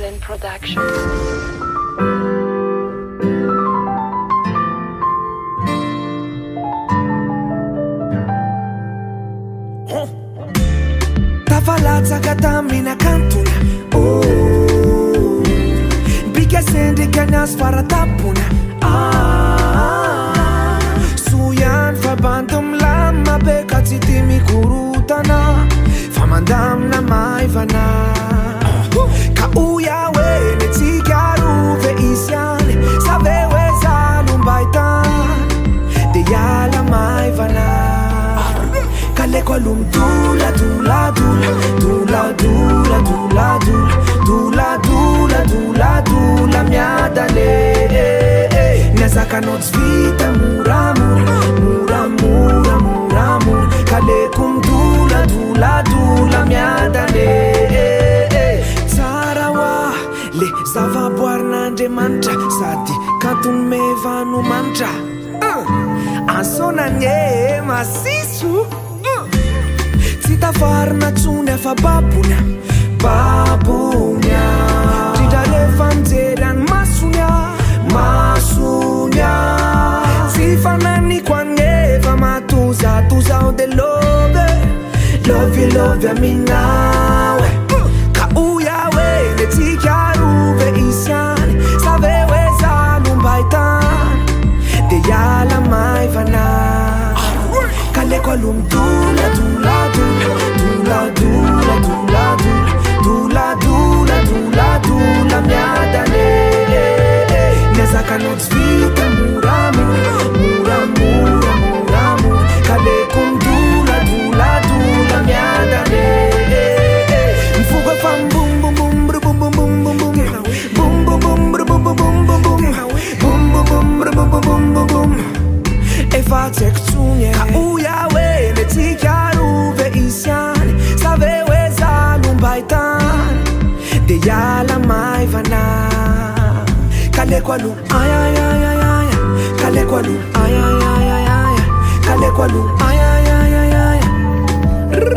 Zen Production. Tafalatsaka tamina kantona bika sendrika nazy faratapona soyan fa bandy milamina be ka tsy ty mikorotana fa mandamina maivana ka oya hoe netsika rove isy any save hoe zalombaitan de iala maivana kaleko aloha midoladoladula doladoladoladola doladoladoladola miadane niazakanao tsy vita moramora moramora moramora kaleko midoladoladoladola miadane tsara hoa le zavaboarin'Andriamanitra sady kantony mevano manitra ansonanye masiso tsy tavarina tsony afa babonya babonya drindra rehefa mijery any masonya masonya tsy fananiko anefa matozatozao de love lovy aminawe ka uya hoe netsika rove isy any save hoe zalombaitan de iala maivana kaleko aloha midoladoladoladoladoladoladoladoladoladola miadane niazakanao tsy vita moramora moramora moramora kaleko midoladoladoladola miadane mifogo efa mbombombombrobombombombrobombombombrobombombom efa tsy haiko tsony ka oya hoe netsika rove isy any save hoe zalombaitan de iala maivana kaleko aloha ayayayaya kaleko aloha ayayayaya kaleko aloha ayayayaya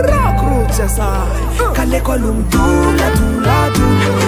rock roots asay kaleko aloha midoladoladoladola